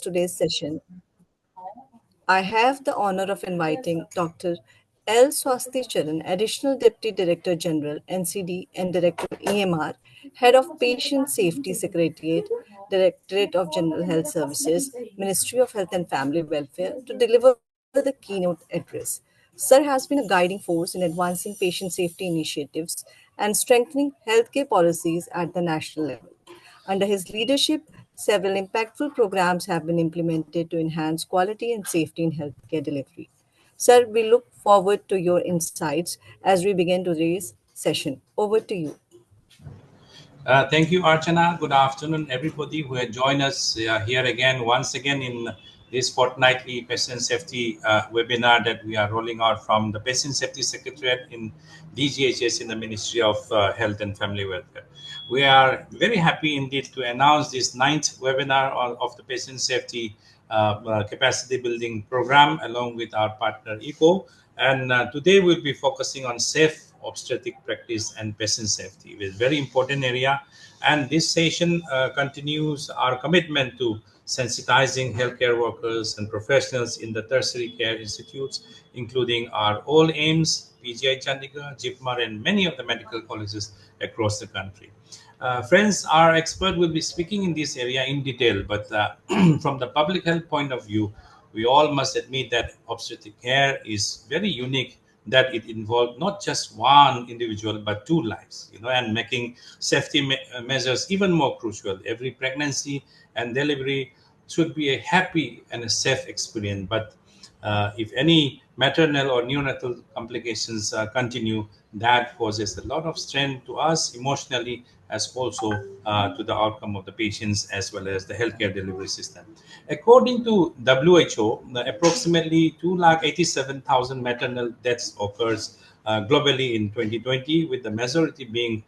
today's session. I have the honor of inviting Dr. L. Swasti Charan, Additional Deputy Director General, NCD, and Director EMR, Head of Patient Safety Secretariat, Directorate of General Health Services, Ministry of Health and Family Welfare, to deliver the keynote address. Sir has been a guiding force in advancing patient safety initiatives and strengthening healthcare policies at the national level. Under his leadership, several impactful programs have been implemented to enhance quality and safety in healthcare delivery. Sir, we look forward to your insights as we begin today's session. Over to you. Thank you, Archana. Good afternoon, everybody who had joined us here again, once again, in this fortnightly patient safety webinar that we are rolling out from the Patient Safety Secretariat in DGHS in the Ministry of Health and Family Welfare. We are very happy indeed to announce this ninth webinar of the patient safety capacity building program along with our partner ECO. And today we'll be focusing on safe obstetric practice and patient safety. It is a very important area. And this session continues our commitment to sensitizing healthcare workers and professionals in the tertiary care institutes, including our all AIMS, PGI Chandigarh, JIPMER, and many of the medical colleges across the country. Friends, our expert will be speaking in this area in detail, but from the public health point of view, we all must admit that obstetric care is very unique, that it involved not just one individual but two lives, and making safety measures even more crucial. Every pregnancy and delivery should be a happy and a safe experience, but if any maternal or neonatal complications continue, that causes a lot of strain to us emotionally, as also to the outcome of the patients as well as the healthcare delivery system. According to WHO, approximately 287,000 maternal deaths occurs globally in 2020, with the majority being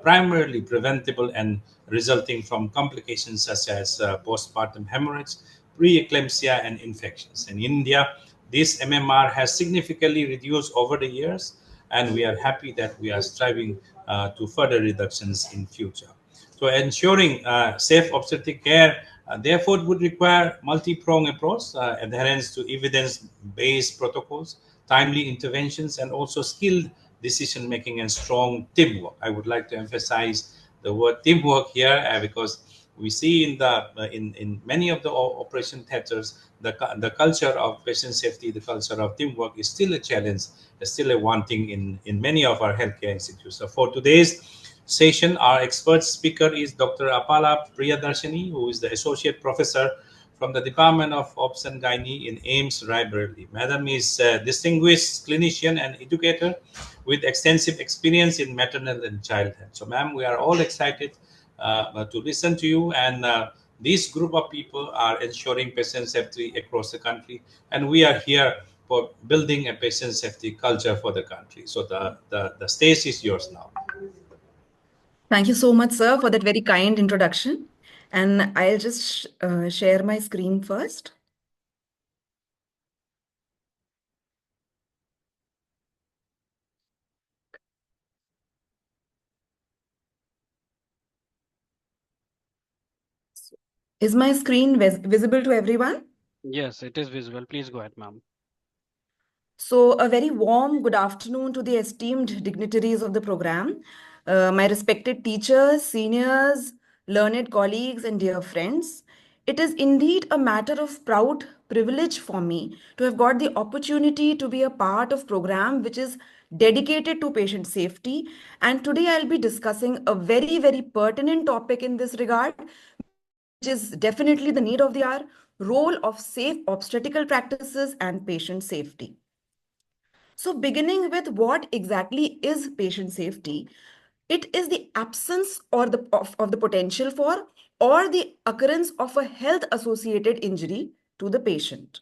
primarily preventable and resulting from complications such as postpartum hemorrhage, preeclampsia, and infections. In India, this MMR has significantly reduced over the years, and we are happy that we are striving to further reductions in future. So ensuring safe obstetric care, therefore, would require multi-pronged approach, adherence to evidence-based protocols, timely interventions, and also skilled decision making and strong teamwork. I would like to emphasize the word teamwork here because we see in many of the operation theaters the culture of patient safety, the culture of teamwork is still a challenge, still a wanting in many of our healthcare institutes. So for today's session, our expert speaker is Dr. Apala Priyadarshini, who is the associate professor from the Department of Obs and Gynae in AIMS, Raebareli. Madam is a distinguished clinician and educator with extensive experience in maternal and child health. So, ma'am, we are all excited to listen to you. And this group of people are ensuring patient safety across the country. And we are here for building a patient safety culture for the country. So the stage is yours now. Thank you so much, sir, for that very kind introduction. And I'll just share my screen first. Is my screen visible to everyone? Yes, it is visible. Please go ahead, ma'am. So a very warm good afternoon to the esteemed dignitaries of the program, my respected teachers, seniors, learned colleagues, and dear friends. It is indeed a matter of proud privilege for me to have got the opportunity to be a part of program which is dedicated to patient safety. And today I'll be discussing a very, very pertinent topic in this regard, which is definitely the need of the hour, role of safe obstetrical practices and patient safety. So, beginning with what exactly is patient safety, it is the absence of the potential for or the occurrence of a health associated injury to the patient.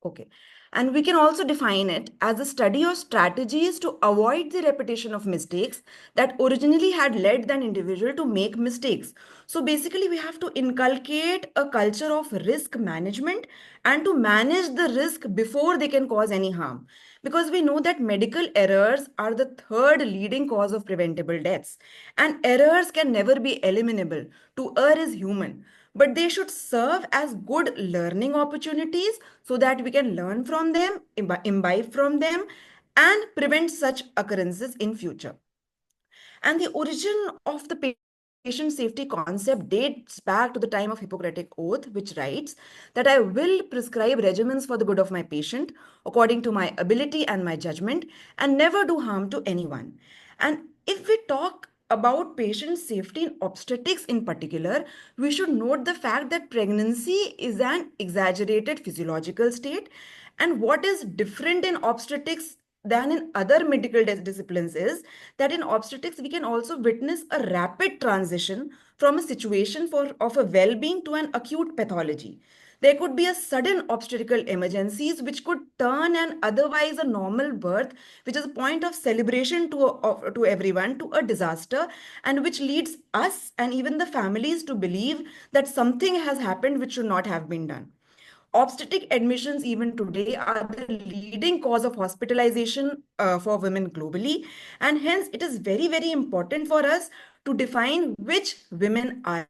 Okay. And we can also define it as a study of strategies to avoid the repetition of mistakes that originally had led an individual to make mistakes. So basically, we have to inculcate a culture of risk management and to manage the risk before they can cause any harm. because we know that medical errors are the third leading cause of preventable deaths. And errors can never be eliminable. To err is human, but they should serve as good learning opportunities so that we can learn from them, imbibe from them, and prevent such occurrences in future. And the origin of the patient safety concept dates back to the time of Hippocratic Oath, which writes that I will prescribe regimens for the good of my patient according to my ability and my judgment, and never do harm to anyone. And if we talk about patient safety in obstetrics in particular, we should note the fact that pregnancy is an exaggerated physiological state. And what is different in obstetrics than in other medical disciplines is that in obstetrics we can also witness a rapid transition from a situation of a well-being to an acute pathology. There could be a sudden obstetrical emergencies which could turn an otherwise a normal birth, which is a point of celebration to everyone, to a disaster, and which leads us and even the families to believe that something has happened which should not have been done. Obstetric admissions, even today, are the leading cause of hospitalization for women globally. And hence, it is very, very important for us to define which women are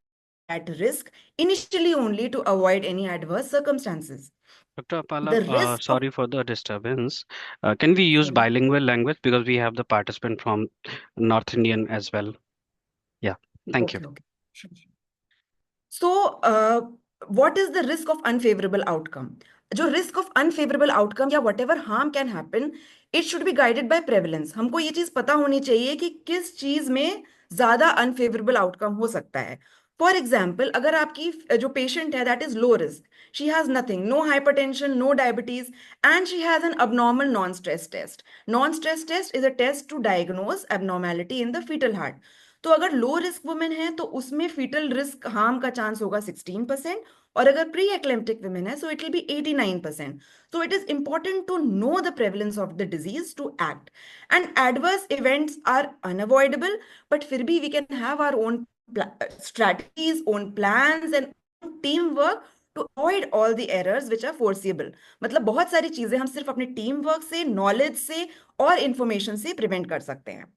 at risk, initially only to avoid any adverse circumstances. Dr. Apala, The risk of, sorry for the disturbance. Can we use sorry, bilingual language because we have the participant from North Indian as well? Yeah, thank you. okay, okay. Sure, sure. So, what is the risk of unfavorable outcome? जो risk of unfavorable outcome या whatever harm can happen, it should be guided by prevalence. हमको ये चीज पता होनी चाहिए कि किस चीज में ज्यादा unfavorable outcome हो सकता है. For example, अगर आपकी जो patient है that is low risk, she has nothing, no hypertension, no diabetes, and she has an abnormal non-stress test. Non-stress test is a test to diagnose abnormality in the fetal heart. तो अगर low risk women है तो उसमें fetal risk harm का chance होगा 16%, और अगर pre एक्लेम्प्टिक women है so it will be 89%. So it is important to know the prevalence of the disease to act. And adverse events are unavoidable, but फिर भी we can have our own strategies, own plans and teamwork to avoid all the errors which are foreseeable. मतलब बहुत सारी चीजें हम सिर्फ अपने team work से, नॉलेज से और इंफॉर्मेशन से प्रिवेंट कर सकते हैं.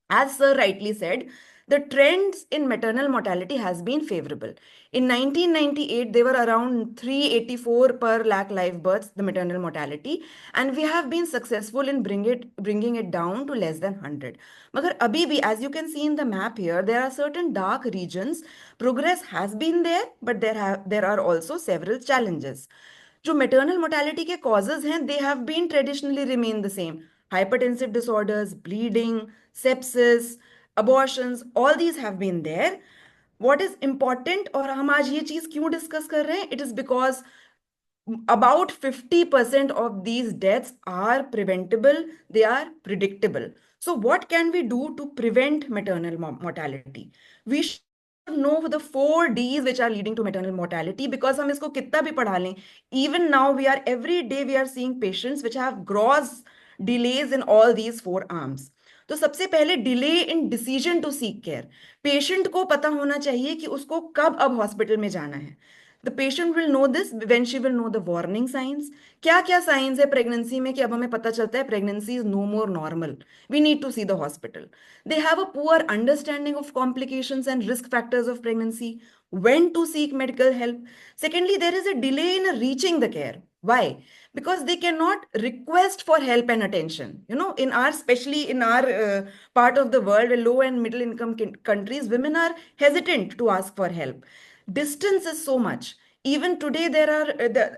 As Sir rightly said, the trends in maternal mortality has been favorable. In 1998, they were around 384 per lakh live births, the maternal mortality, and we have been successful in bringing it down to less than 100. Magar abhi bhi, as you can see in the map here, there are certain dark regions. Progress has been there, but there are also several challenges. जो maternal mortality के causes हैं, they have been traditionally remain the same. Hypertensive disorders, bleeding, sepsis, abortions, all these have been there. What is important, और हम आज ये चीज क्यों discuss कर रहे हैं? It is because about 50% of these deaths are preventable, they are predictable. So what can we do to prevent maternal mortality? We should know the 4 Ds which are leading to maternal mortality, because हम इसको कितना भी पढ़ा लें, even now every day we are seeing patients which have gross delays in all these 4 arms. तो सबसे पहले delay in decision to seek care. Patient को पता होना चाहिए कि उसको कब अब हॉस्पिटल में जाना है. The patient will know this when she will know the warning signs. क्या क्या signs है pregnancy में कि अब हमें पता चलता है pregnancy is no more normal. We need to see the hospital. They have a poor understanding of complications and risk factors of pregnancy. When to seek medical help. Secondly, there is a delay in reaching the care. Why? Because they cannot request for help and attention. You know, especially in our part of the world, where low and middle income countries, women are hesitant to ask for help. Distance is so much. Even today, there are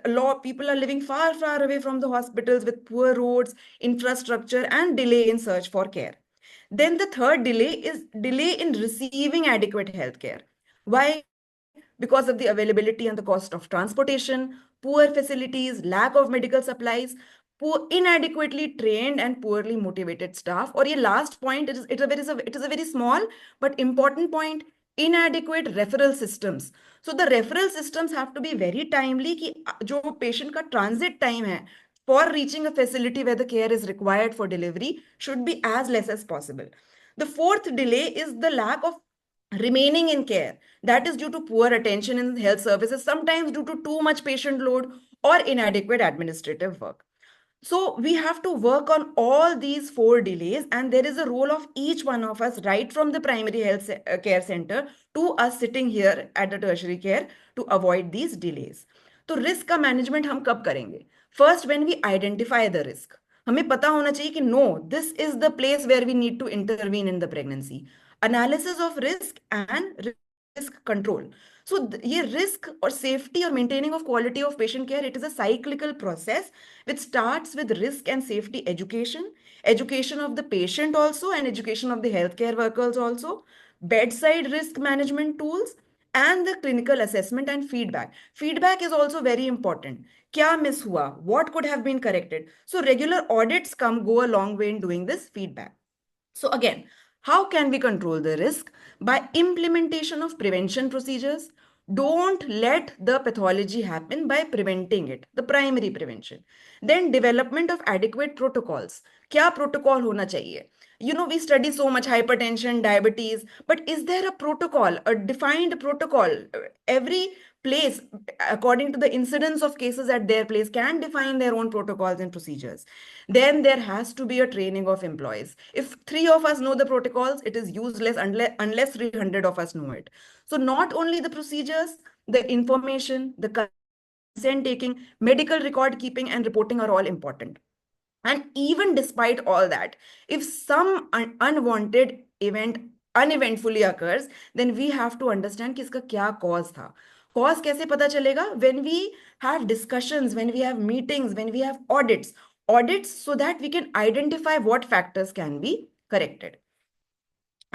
a lot of people are living far, far away from the hospitals with poor roads, infrastructure, and delay in search for care. Then the third delay is delay in receiving adequate health care. Why? Because of the availability and the cost of transportation, poor facilities, lack of medical supplies, poor, inadequately trained and poorly motivated staff. Or ये last point, it is a very small but important point. Inadequate referral systems. So the referral systems have to be very timely कि जो patient का transit time है for reaching a facility where the care is required for delivery should be as less as possible. The fourth delay is the lack of remaining in care. That is due to poor attention in health services, sometimes due to too much patient load or inadequate administrative work. So we have to work on all these 4 delays, and there is a role of each one of us, right from the primary health care center to us sitting here at the tertiary care, to avoid these delays. तो risk का management हम कब करेंगे? First, when we identify the risk, हमें पता होना चाहिए कि no, this is the place where we need to intervene in the pregnancy. Analysis of risk and risk control. So ये risk or safety or maintaining of quality of patient care, it is a cyclical process which starts with risk and safety education, education of the patient also, and education of the healthcare workers also, bedside risk management tools, and the clinical assessment and feedback. Feedback is also very important. क्या miss हुआ? What could have been corrected? So regular audits go a long way in doing this feedback. So again, how can we control the risk? By implementation of prevention procedures. Don't let the pathology happen by preventing it, the primary prevention. Then development of adequate protocols. क्या protocol होना चाहिए? You know, we study so much hypertension, diabetes, but is there a protocol, a defined protocol? Every place, according to the incidence of cases at their place, can define their own protocols and procedures. Then there has to be a training of employees. If 3 of us know the protocols, it is useless unless 300 of us know it. So not only the procedures, the information, the consent taking, medical record keeping, and reporting are all important. And even despite all that, if some unwanted event uneventfully occurs, then we have to understand कि इसका क्या cause था. Cause कैसे पता चलेगा? When we have discussions, when we have meetings, when we have audits, so that we can identify what factors can be corrected.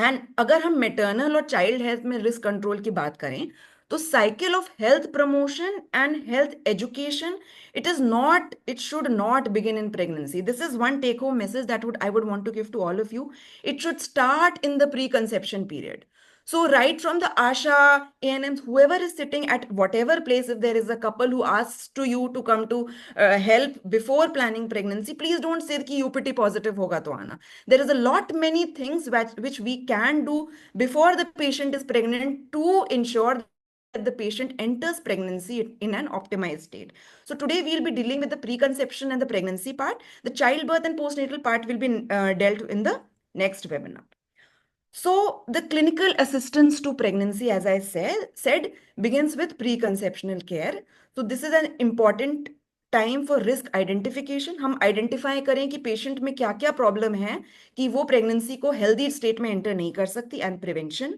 And अगर हम maternal और चाइल्ड हेल्थ में रिस्क कंट्रोल की बात करें, तो cycle of health promotion and health education, it should not begin in pregnancy. This is one take home message that I would want to give to all of you. It should start in the preconception period. So right from the ASHA, ANMs, whoever is sitting at whatever place, if there is a couple who asks to you to come to help before planning pregnancy, please don't say कि UPT positive होगा तो आना. There is a lot many things which we can do before the patient is pregnant to ensure that the patient enters pregnancy in an optimized state. So today we'll be dealing with the preconception and the pregnancy part. The childbirth and postnatal part will be dealt in the next webinar. So the clinical assistance to pregnancy, as I said, begins with preconceptional care. So this is an important time for risk identification. हम identify करें कि patient में क्या क्या problem है कि वो pregnancy को हेल्दी स्टेट में एंटर नहीं कर सकती. And prevention.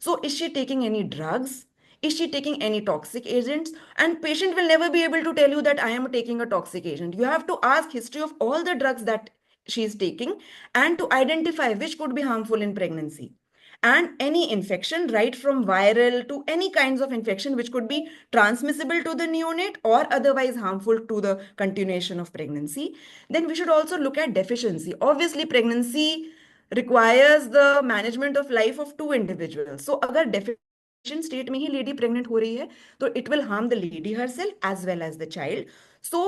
So is she taking any drugs? Is she taking any toxic agents? And patient will never be able to tell you that I am taking a toxic agent. You have to ask history of all the drugs that she is taking and to identify which could be harmful in pregnancy. And any infection, right from viral to any kinds of infection which could be transmissible to the neonate or otherwise harmful to the continuation of pregnancy. Then we should also look at deficiency. Obviously, pregnancy requires the management of life of 2 individuals. So agar deficient state में ही lady pregnant हो रही है, तो it will harm the lady herself as well as the child. So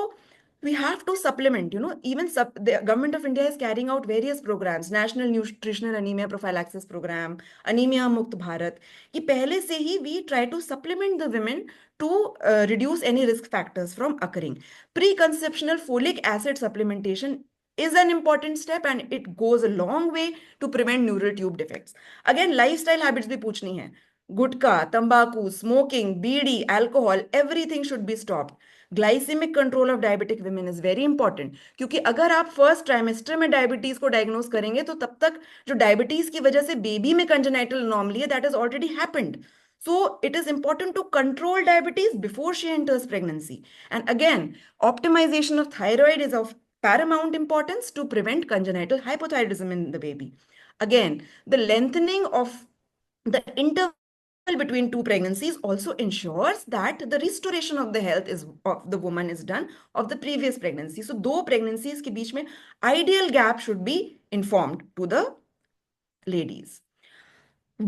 we have to supplement, even the government of India is carrying out various programs, National Nutritional Anemia Prophylaxis Program, Anemia Mukt Bharat, कि पहले से ही we try to supplement the women to reduce any risk factors from occurring. Preconceptional folic acid supplementation is an important step and it goes a long way to prevent neural tube defects. Again, lifestyle habits भी पूछनी है. गुटखा, तंबाकू, smoking, bidi, alcohol, everything should be stopped. Glycaemic control of diabetic women is very important, क्योंकि अगर आप first trimester में diabetes को diagnose करेंगे तो तब तक जो डायबिटीज की वजह से बेबी में कंजेनाइटल अनोमली है, that is already happened. So it is important to control diabetes before she enters pregnancy. And again, optimization of thyroid is of paramount importance to prevent congenital hypothyroidism in the baby. Again, the lengthening of the interval between 2 pregnancies also ensures that the restoration of the health of the woman is done of the previous pregnancy. So 2 pregnancies के बीच में ideal gap should be informed to the ladies.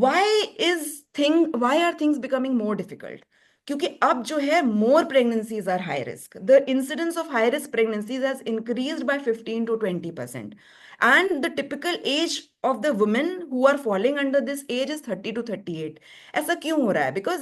Why are things becoming more difficult? क्योंकि अब जो है more pregnancies are high risk. The incidence of high risk pregnancies has increased by 15 to 20%. And the typical age of the women who are falling under this age is 30 to 38. ऐसा क्यों हो रहा है? Because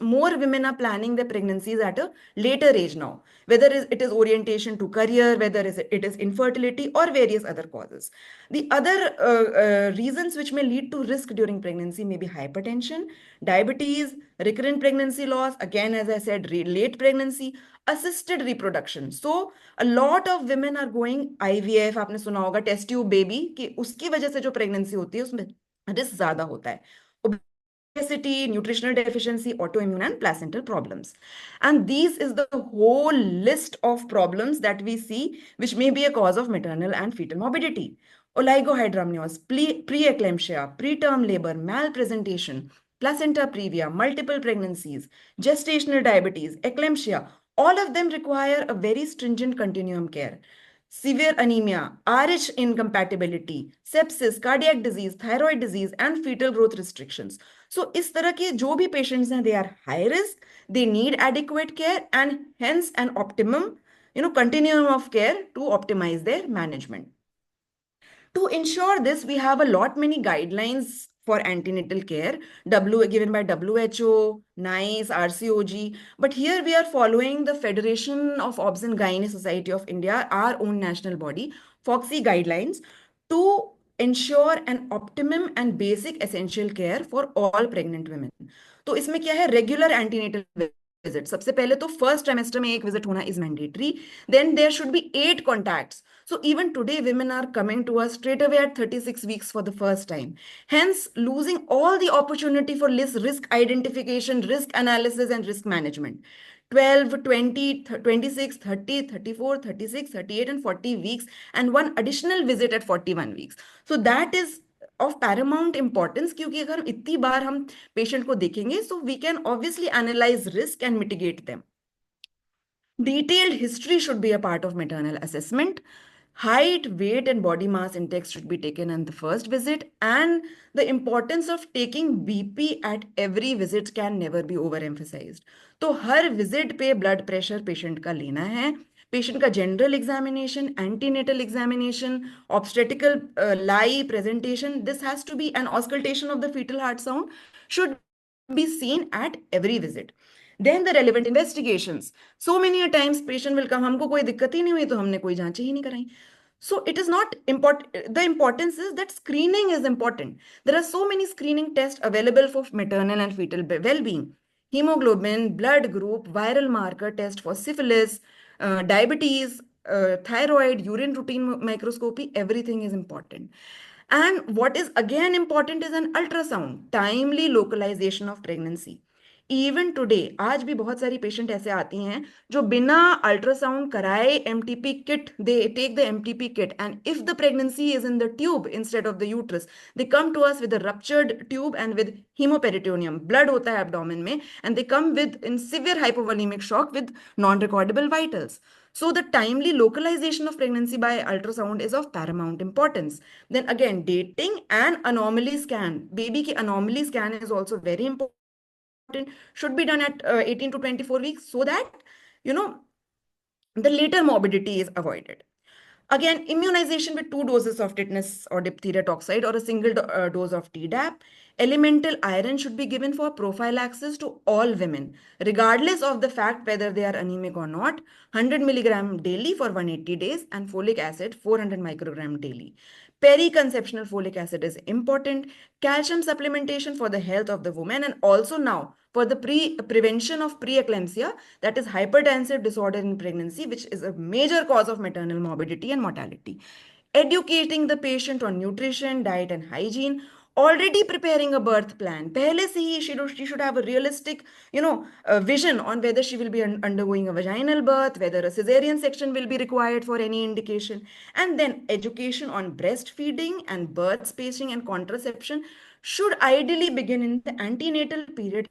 more women are planning their pregnancies at a later age now, whether it is orientation to career, whether it is infertility or various other causes. The other reasons which may lead to risk during pregnancy may be hypertension, diabetes, recurrent pregnancy loss, again as I said, late pregnancy, assisted reproduction. So a lot of women are going IVF, आपने सुना होगा test tube baby, कि उसकी वजह से जो pregnancy होती है उसमें रिस्क ज्यादा होता है. Obesity, nutritional deficiency, autoimmune and placental problems. And these is the whole list of problems that we see which may be a cause of maternal and fetal morbidity. Oligohydramnios, preeclampsia, preterm labor, malpresentation, placenta previa, multiple pregnancies, gestational diabetes, eclampsia, all of them require a very stringent continuum care. Severe anemia, RH incompatibility, sepsis, cardiac disease, thyroid disease, and fetal growth restrictions. So, इस तरह के जो भी patients हैं, they are high risk, they need adequate care, and hence an optimum, continuum of care to optimize their management. To ensure this, we have a lot many guidelines for antenatal care, given by WHO, NICE, RCOG. But here we are following the Federation of Obs and Gynae Society of India, our own national body, FOGSI guidelines, to ensure an optimum and basic essential care for all pregnant women. तो इसमें क्या है? Regular antenatal visit. सबसे पहले तो first trimester में एक visit होना is mandatory. Then there should be 8 contacts. So even today, women are coming to us straight away at 36 weeks for the first time. Hence, losing all the opportunity for risk identification, risk analysis, and risk management. 12, 20, 26, 30, 34, 36, 38, and 40 weeks, and one additional visit at 41 weeks. So that is of paramount importance, क्योंकि अगर इतनी बार हम patient को देखेंगे, so we can obviously analyze risk and mitigate them. Detailed history should be a part of maternal assessment. Height, weight, and body mass index should be taken on the first visit, and the importance of taking BP at every visit can never be overemphasized. तो हर visit पे blood pressure patient का लेना है, patient का general examination, antenatal examination, obstetrical lie presentation, this has to be an auscultation of the fetal heart sound should be seen at every visit. Then the relevant investigations. So many a times patient will come, हमको कोई दिक्कत ही नहीं हुई तो हमने कोई जांचें ही नहीं कराई. So it is not important. The importance is that screening is important. There are so many screening tests available for maternal and fetal well-being. Hemoglobin, blood group, viral marker test for syphilis, diabetes, thyroid, urine routine microscopy, everything is important. And what is again important is an ultrasound, timely localization of pregnancy. Even today आज भी बहुत सारी patient ऐसे आती हैं जो बिना ultrasound कराए MTP kit, they take the MTP kit, and if the pregnancy is in the tube instead of the uterus, they come to us with a ruptured tube and with haemoperitoneum, blood होता है abdomen में, and they come with in severe hypovolaemic shock with non recordable vitals. So the timely localization of pregnancy by ultrasound is of paramount importance. Then again, dating and anomaly scan. Baby ki anomaly scan is also very important. Should be done at 18 to 24 weeks so that the later morbidity is avoided. Again, immunization with 2 doses of tetanus or diphtheria toxoid or a single dose of Tdap. Elemental iron should be given for prophylaxis to all women, regardless of the fact whether they are anemic or not. 100 milligram daily for 180 days, and folic acid 400 microgram daily. Periconceptional folic acid is important. Calcium supplementation for the health of the woman, and also now for the prevention of preeclampsia, that is hypertensive disorder in pregnancy, which is a major cause of maternal morbidity and mortality. Educating the patient on nutrition, diet, and hygiene. Already preparing a birth plan. पहले से ही she should have a realistic, vision on whether she will be undergoing a vaginal birth, whether a cesarean section will be required for any indication, and then education on breastfeeding and birth spacing and contraception should ideally begin in the antenatal period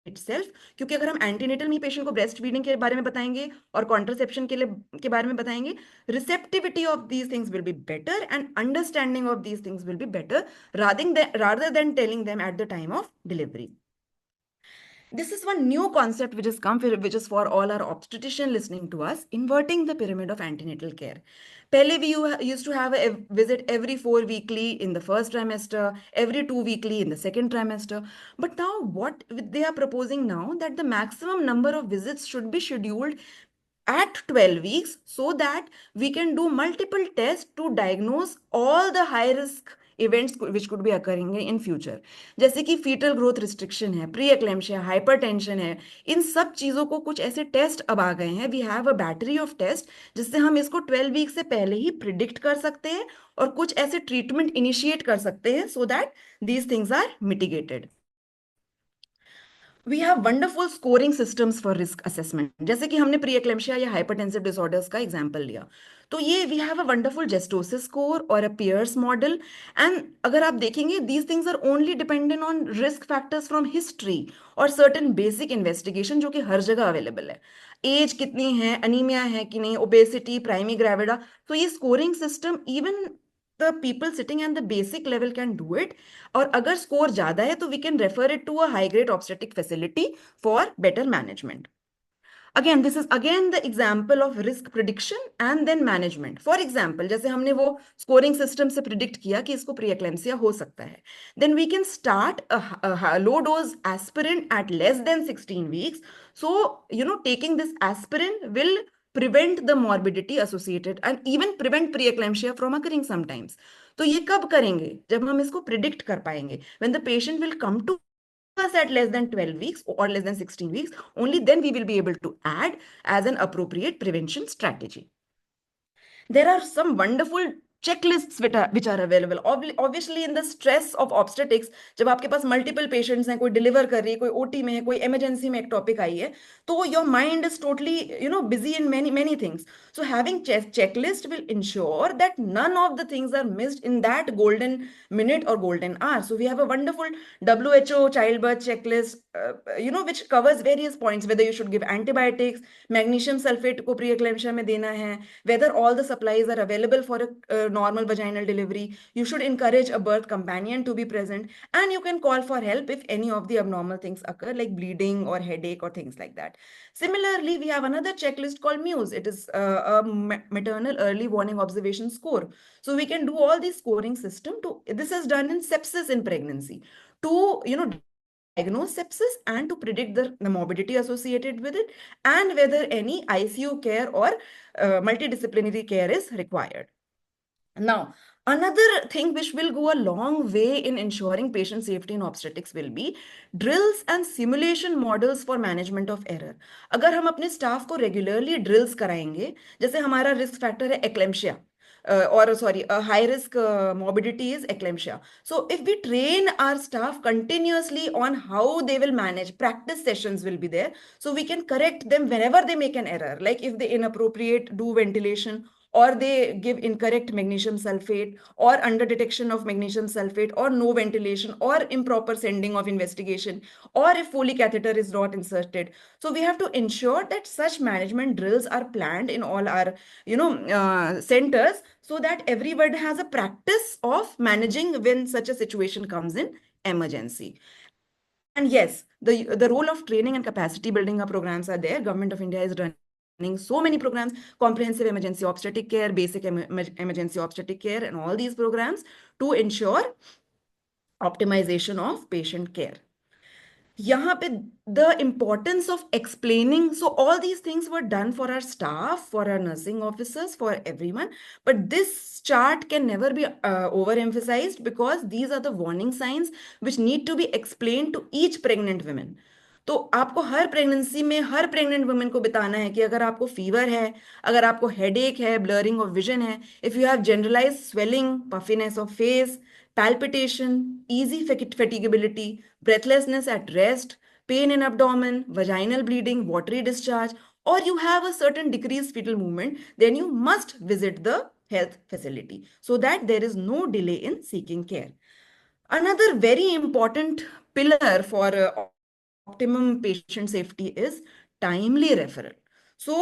itself, क्योंकि अगर हम antenatal में patient को breast feeding के बारे में बताएंगे और कॉन्ट्रासेप्शन के बारे में बताएंगे, receptivity of these things will be better and understanding of these things will be better rather than telling them at the time of delivery. This is one new concept which has come, which is for all our obstetrician listening to us, inverting the pyramid of antenatal care. Pehle we used to have a visit every 4 weekly in the first trimester, every 2 weekly in the second trimester. But now what they are proposing now, that the maximum number of visits should be scheduled at 12 weeks, so that we can do multiple tests to diagnose all the high risk events which could be occurring in future. जैसे कि fetal growth restriction है, pre-eclampsia, hypertension है, इन सब चीज़ों को कुछ ऐसे test अब आ गए हैं. We have a battery of tests जिससे हम इसको 12 वीक से पहले ही प्रिडिक्ट कर सकते हैं और कुछ ऐसे ट्रीटमेंट इनिशिएट कर सकते हैं, so that these things are mitigated. We have wonderful scoring systems for risk assessment. जैसे कि हमने प्री एक्लेम्शिया या हाइपरटेंसिव डिसऑर्डर्स का एग्जांपल लिया, तो ये we have a wonderful gestosis score और अ पियर्स मॉडल. एंड अगर आप देखेंगे, these things are only dependent on risk factors from history और सर्टेन बेसिक इन्वेस्टिगेशन जो कि हर जगह अवेलेबल है. एज कितनी है, अनीमिया है कि नहीं, ओबेसिटी, प्राइमी ग्रेविडा. तो ये scoring system even the people sitting at the basic level can do it. और अगर स्कोर ज्यादा है तो we can refer it to a high grade obstetric facility for better management. Again, this is again the example of risk prediction and then management. For example, जैसे हमने वो scoring system से predict किया कि इसको preeclampsia हो सकता है, then we can start a low dose aspirin at less than 16 weeks. So, taking this aspirin will prevent the morbidity associated and even prevent preeclampsia from occurring sometimes. तो ये कब करेंगे? जब हम इसको predict कर पाएंगे. When the patient will come to us at less than 12 weeks or less than 16 weeks, only then we will be able to add as an appropriate prevention strategy. There are some wonderful checklists which are available. Obviously, in the stress of obstetrics, जब आपके पास multiple patients हैं, कोई deliver कर रही है, कोई OT में है, कोई emergency में एक topic आई है, तो your mind is totally, busy in many things. So having checklist will ensure that none of the things are missed in that golden minute or golden hour. So we have a wonderful WHO childbirth checklist, which covers various points, whether you should give antibiotics, magnesium sulfate को preeclampsia में देना है, whether all the supplies are available for a normal vaginal delivery. You should encourage a birth companion to be present, and you can call for help if any of the abnormal things occur, like bleeding or headache or things like that. Similarly, we have another checklist called MUSE. It is a maternal early warning observation score. So we can do all these scoring system this is done in sepsis in pregnancy to, diagnose sepsis and to predict the morbidity associated with it, and whether any ICU care or multidisciplinary care is required. Now, another thing which will go a long way in ensuring patient safety in obstetrics will be drills and simulation models for management of error. अगर हम अपने staff को regularly drills कराएंगे, जैसे हमारा risk factor है eclampsia, a high risk morbidity is eclampsia. So if we train our staff continuously on how they will manage, practice sessions will be there. So we can correct them whenever they make an error, like if they inappropriate do ventilation, or they give incorrect magnesium sulfate, or under detection of magnesium sulfate, or no ventilation, or improper sending of investigation, or if Foley catheter is not inserted. So we have to ensure that such management drills are planned in all our, centers, so that everybody has a practice of managing when such a situation comes in emergency. And yes, the role of training and capacity building programs are there. Government of India is running so many programs, comprehensive emergency obstetric care, basic emergency obstetric care, and all these programs to ensure optimization of patient care. यहाँ पे the importance of explaining, so all these things were done for our staff, for our nursing officers, for everyone, but this chart can never be overemphasized, because these are the warning signs which need to be explained to each pregnant woman. तो आपको her pregnancy में हर pregnant women को बताना है कि अगर आपको fever है, अगर आपको हेडेक है, ब्लरिंग ऑफ विजन है, if you have generalised swelling, puffiness of face, palpitation, easy fatigability, breathlessness at rest, pain in abdomen, vaginal bleeding, watery discharge, or you have a certain decreased fetal movement, then you must visit the health facility so that there is no delay in seeking care. Another very important pillar for optimum patient safety is timely referral. So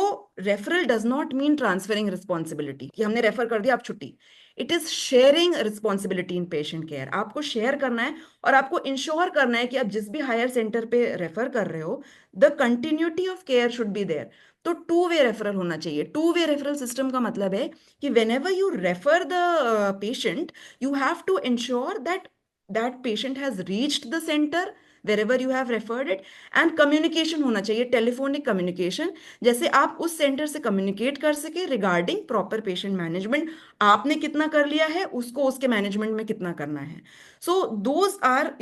referral does not mean transferring responsibility कि हमने refer कर दिया आप छुट्टी. It is sharing responsibility in patient care. आपको share करना है और आपको इंश्योर करना है कि आप जिस भी हायर सेंटर पे रेफर कर रहे हो the continuity of care should be there. तो टू वे रेफरल होना चाहिए. टू वे रेफरल सिस्टम का मतलब है कि whenever you refer the patient, you have to ensure that that patient has reached the center wherever you have referred it, and communication होना चाहिए, telephonic communication, जैसे आप उस सेंटर से कम्युनिकेट कर सके रिगार्डिंग प्रॉपर पेशेंट मैनेजमेंट. आपने कितना कर लिया है, उसको उसके मैनेजमेंट में कितना करना है. So those are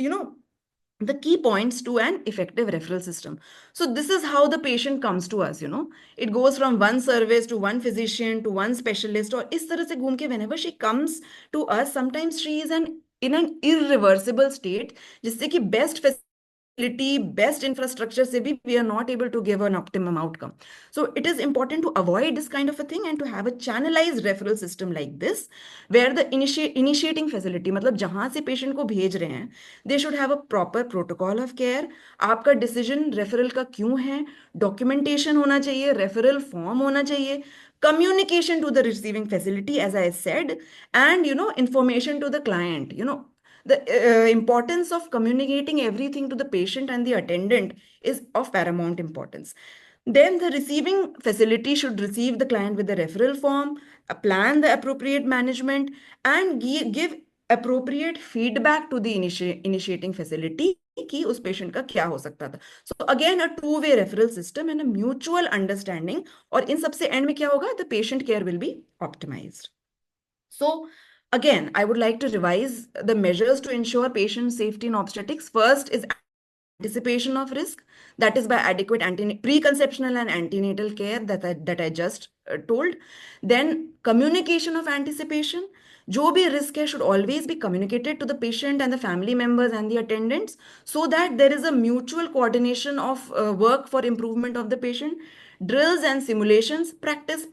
the key points to an effective referral system. So this is how the patient comes to us. It goes from one service to one physician to one specialist, और इस तरह से घूम के whenever she comes to us, sometimes she is in an irreversible state, जिससे कि best best infrastructure se bhi we are not able to give an optimum outcome. So it is important to avoid this kind of a thing and to have a channelized referral system like this, where the initiating facility, मतलब जहां से patient को भेज रहे हैं, they should have a proper protocol of care. आपका decision referral का क्यों है, documentation होना चाहिए, referral form होना चाहिए, communication to the receiving facility, as I said, and information to the client. The importance of communicating everything to the patient and the attendant is of paramount importance. Then the receiving facility should receive the client with the referral form, plan the appropriate management, and give appropriate feedback to the initiating facility कि उस patient का क्या हो सकता था. So again, a two-way referral system and a mutual understanding, और इन सबसे end में क्या होगा, the patient care will be optimized. So again, I would like to revise the measures to ensure patient safety in obstetrics. First is anticipation of risk, that is by adequate preconceptional and antenatal care that I just told. Then communication of anticipation. जो भी risk है should always be communicated to the patient and the family members and the attendants, so that there is a mutual coordination of work for improvement of the patient. Drills and simulations, practice.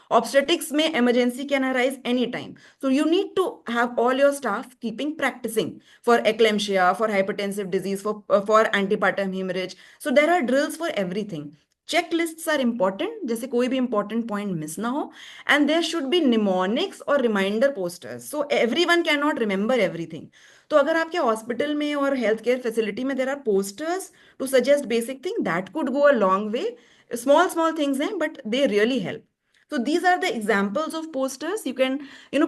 Obstetrics may emergency can arise anytime. So you need to have all your staff practicing for eclampsia, for hypertensive disease, for antepartum hemorrhage. So there are drills for everything. Checklists are important, जैसे कोई भी important point miss ना हो, and there should be mnemonics or reminder posters. So everyone cannot remember everything. तो अगर आपके hospital में और हेल्थ केयर फैसिलिटी में there are posters to suggest basic thing, that could go a long way. Small things हैं, but they really help. So these are the examples of posters. You can,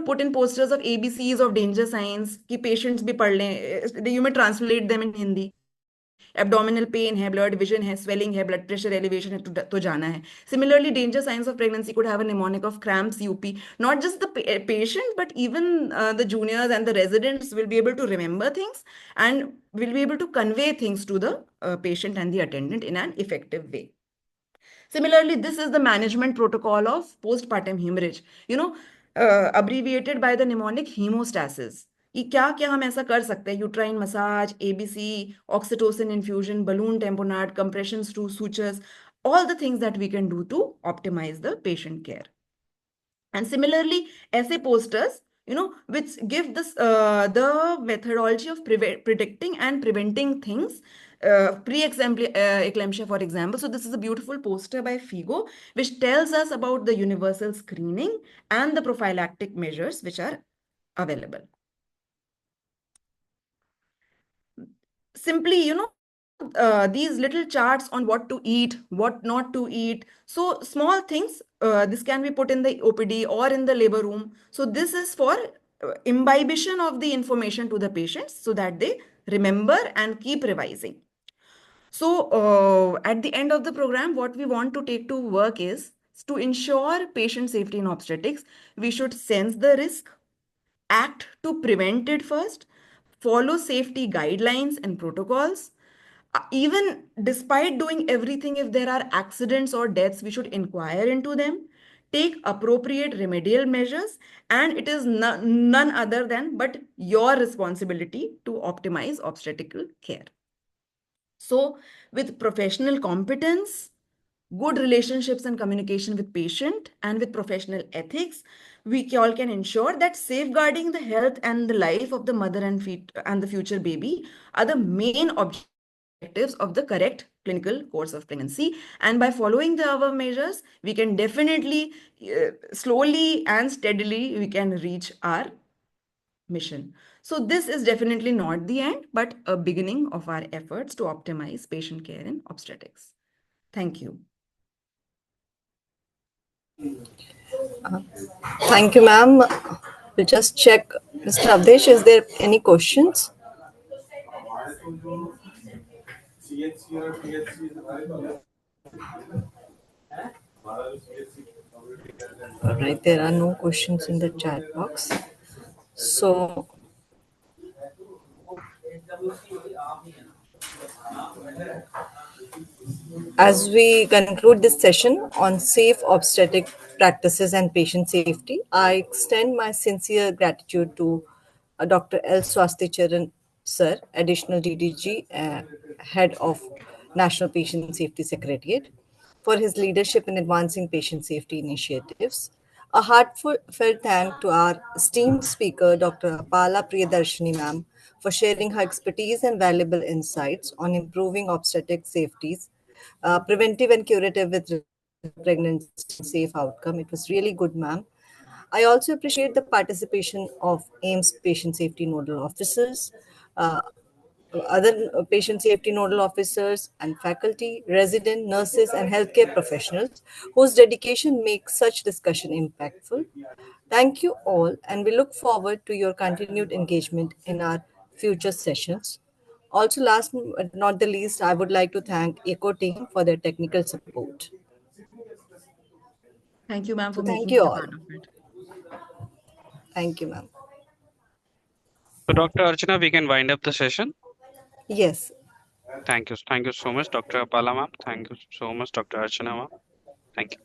put in posters of ABCs of danger signs कि patients भी पढ़ लें. You may translate them in Hindi. Abdominal pain है, blurred vision है, swelling है, blood pressure elevation है, तो जाना है. Similarly, danger signs of pregnancy could have a mnemonic of cramps, UP. Not just the patient, but even the juniors and the residents will be able to remember things and will be able to convey things to the patient and the attendant in an effective way. Similarly, this is the management protocol of postpartum hemorrhage, abbreviated by the mnemonic hemostasis. कि क्या क्या हम ऐसा कर सकते हैं, uterine massage, ABC, oxytocin infusion, balloon tamponade, compressions to sutures, all the things that we can do to optimize the patient care. And similarly, ऐसे posters, which give this the methodology of predicting and preventing things, pre-eclampsia, for example. So this is a beautiful poster by Figo, which tells us about the universal screening and the prophylactic measures which are available. Simply, these little charts on what to eat, what not to eat. So small things, this can be put in the OPD or in the labor room. So this is for imbibition of the information to the patients so that they remember and keep revising. So at the end of the program, what we want to take to work is to ensure patient safety in obstetrics. We should sense the risk, act to prevent it first, follow safety guidelines and protocols. Even despite doing everything, if there are accidents or deaths, we should inquire into them, take appropriate remedial measures, and it is none other than but your responsibility to optimize obstetrical care. So with professional competence, good relationships and communication with patient, and with professional ethics, we all can ensure that safeguarding the health and the life of the mother and the future baby are the main objectives objectives of the correct clinical course of pregnancy. And by following the above measures, we can definitely, slowly and steadily, we can reach our mission. So this is definitely not the end, but a beginning of our efforts to optimize patient care in obstetrics. Thank you. Thank you, ma'am. We'll just check. Mr. Avdesh, is there any questions? All right, there are no questions in the chat box. So, as we conclude this session on safe obstetric practices and patient safety, I extend my sincere gratitude to Dr. L. Swasticharan, sir, Additional DDG, Head of National Patient Safety Secretariat, for his leadership in advancing patient safety initiatives. A heartfelt thank to our esteemed speaker, Dr. Apala Priyadarshini ma'am, for sharing her expertise and valuable insights on improving obstetric safeties, preventive and curative with pregnancy safe outcome. It was really good, ma'am. I also appreciate the participation of AIMS patient safety nodal officers, uh, other patient safety nodal officers and faculty, resident nurses and healthcare professionals whose dedication makes such discussion impactful. Thank you all, and we look forward to your continued engagement in our future sessions. Also, last but not the least, I would like to thank ECO team for their technical support. Thank you, ma'am, So for thank making you me a all. part of it. Thank you, ma'am. So, Dr. Archana, we can wind up the session. Yes. Thank you. Thank you so much, Dr. Apala ma'am. Thank you so much, Dr. Archana ma'am. Thank you.